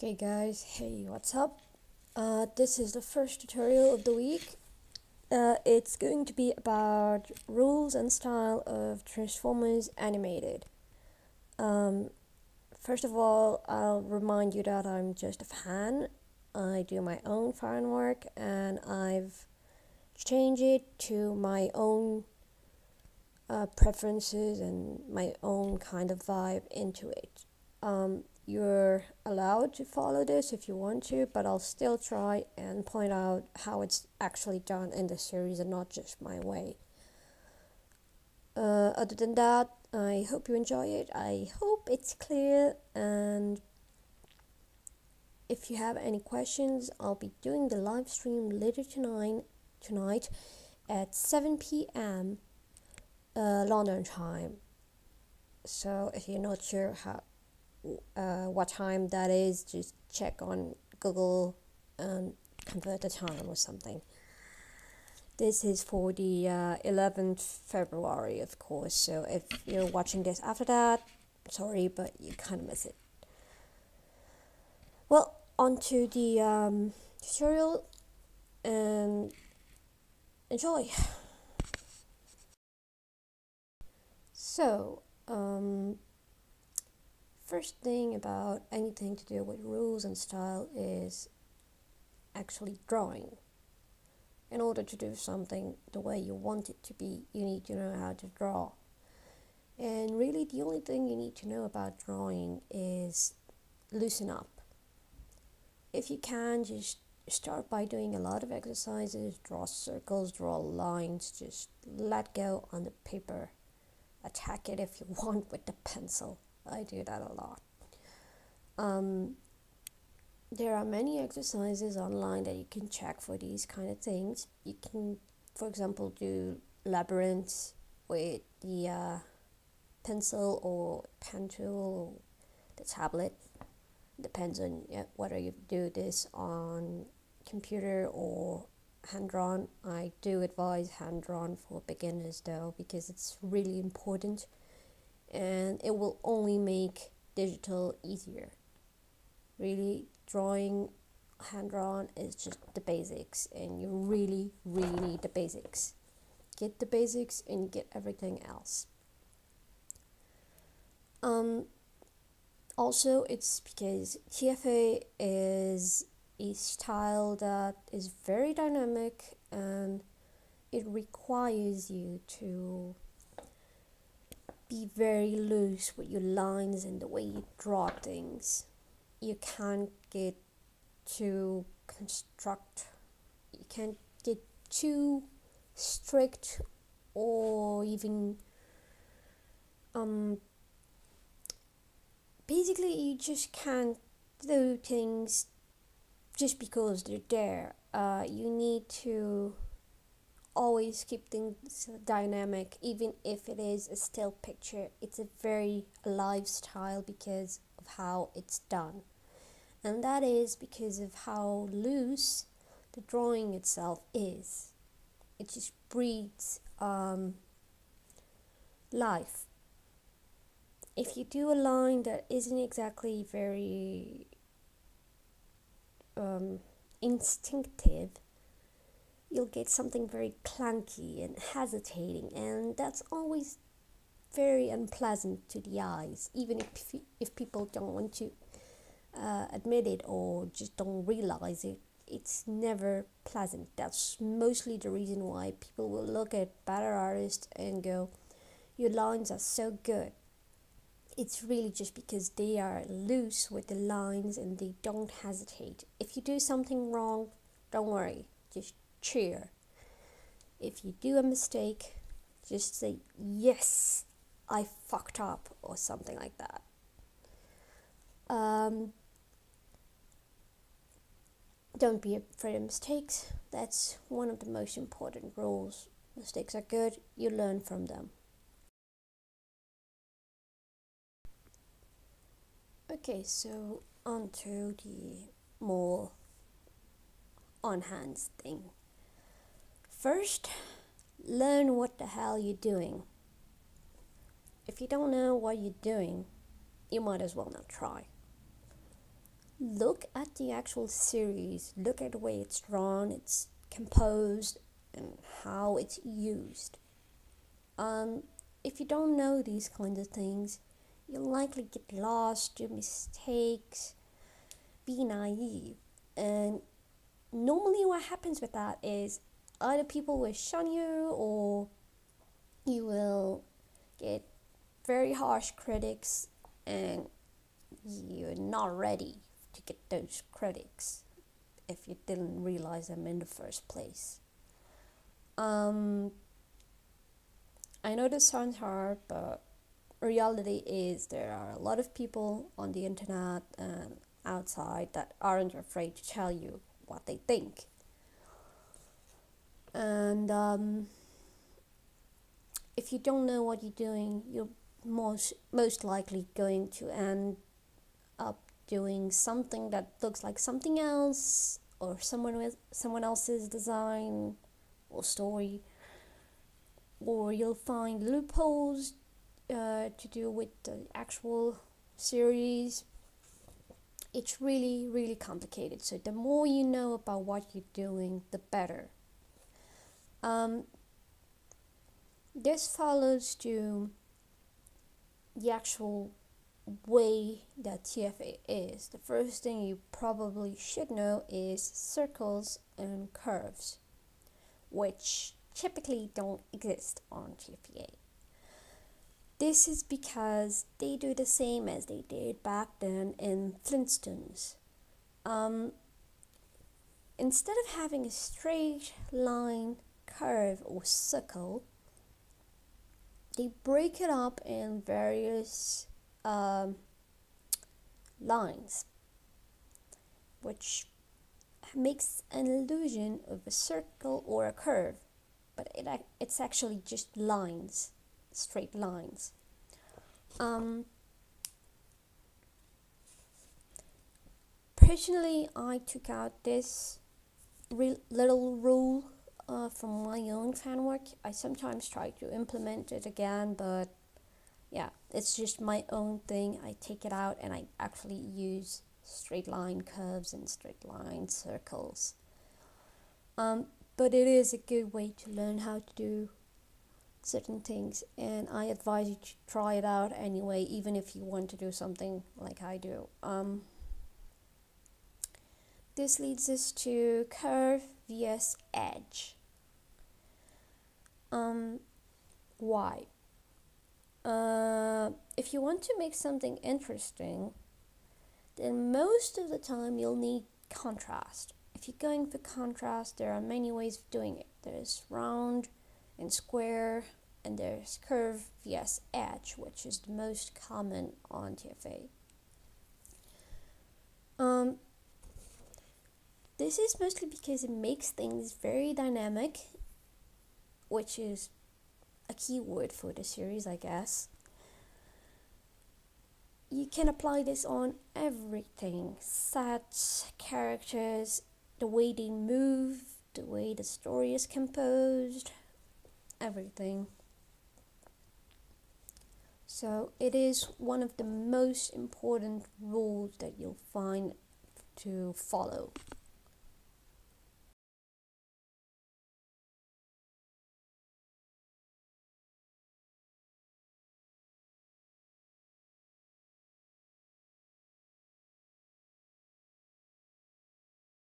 Okay guys, hey, what's up? This is the first tutorial of the week. It's going to be about rules and style of Transformers Animated. Um, First of all, I'll remind you that I'm just a fan. I do my own fan work and I've changed it to my own preferences and my own kind of vibe into it. You're allowed to follow this if you want to, but I'll still try and point out how it's actually done in the series and not just my way. Other than that, I hope you enjoy it. I hope it's clear, and if you have any questions, I'll be doing the live stream later tonight at 7 p.m. London time. So if you're not sure what time that is, just check on Google and convert the time or something. This is for the 11th February, of course, so if you're watching this after that, sorry, but you kind of miss it. Well, on to the tutorial and enjoy. So, first thing about anything to do with rules and style is actually drawing. In order to do something the way you want it to be, you need to know how to draw. And really, the only thing you need to know about drawing is loosen up. If you can, just start by doing a lot of exercises, draw circles, draw lines, just let go on the paper. Attack it if you want with the pencil. I do that a lot. There are many exercises online that you can check for these kind of things. You can, for example, do labyrinths with the pencil or pen tool or the tablet. Depends on whether you do this on computer or hand-drawn. I do advise hand-drawn for beginners though, because it's really important and it will only make digital easier. Really, drawing hand-drawn is just the basics, and you really need the basics. Get the basics and get everything else. Also, it's because TFA is a style that is very dynamic and it requires you to be very loose with your lines and the way you draw things. You can't get too you can't get too strict or even basically you just can't do things just because they're there. You need to always keep things dynamic, even if it is a still picture. It's a very alive style because of how it's done, and that is because of how loose the drawing itself is. It just breathes life. If you do a line that isn't exactly very instinctive, you'll get something very clunky and hesitating, and that's always very unpleasant to the eyes, even if people don't want to admit it or just don't realize it. It's never pleasant. That's mostly the reason why people will look at better artists and go, your lines are so good. It's really just because they are loose with the lines and they don't hesitate. If you do something wrong, don't worry, just cheer. If you do a mistake, just say, yes, I fucked up, or something like that. Don't be afraid of mistakes. That's one of the most important rules. Mistakes are good, you learn from them. Okay, so on to the more on-hands thing. First, learn what the hell you're doing. If you don't know what you're doing, you might as well not try. look at the actual series, look at the way it's drawn, it's composed, and how it's used. Um, if you don't know these kinds of things, you'll likely get lost, do mistakes, be naive. And normally, what happens with that is either people will shun you or you will get very harsh critics, and you're not ready to get those critics if you didn't realize them in the first place. I know this sounds hard, but reality is there are a lot of people on the internet and outside that aren't afraid to tell you what they think. And if you don't know what you're doing, you're most likely going to end up doing something that looks like something else, or someone else's design or story, or you'll find loopholes to do with the actual series. It's really, really complicated. So the more you know about what you're doing, the better. This follows to the actual way that TFA is. The first thing you probably should know is circles and curves, which typically don't exist on TFA. This is because they do the same as they did back then in Flintstones. Instead of having a straight line, curve, or circle, they break it up in various lines, which makes an illusion of a circle or a curve, but it's actually just lines, straight lines. Personally, I took out this little rule from my own fan work. I sometimes try to implement it again, but yeah, it's just my own thing. I take it out and I actually use straight line curves and straight line circles. But it is a good way to learn how to do certain things, and I advise you to try it out anyway, even if you want to do something like I do. This leads us to curve vs edge. Why? If you want to make something interesting, then most of the time you'll need contrast. If you're going for contrast, there are many ways of doing it. There's round and square, and there's curve vs edge, which is the most common on TFA. This is mostly because it makes things very dynamic, which is a key word for the series, I guess. You can apply this on everything: sets, characters, the way they move, the way the story is composed, everything. So it is one of the most important rules that you'll find to follow.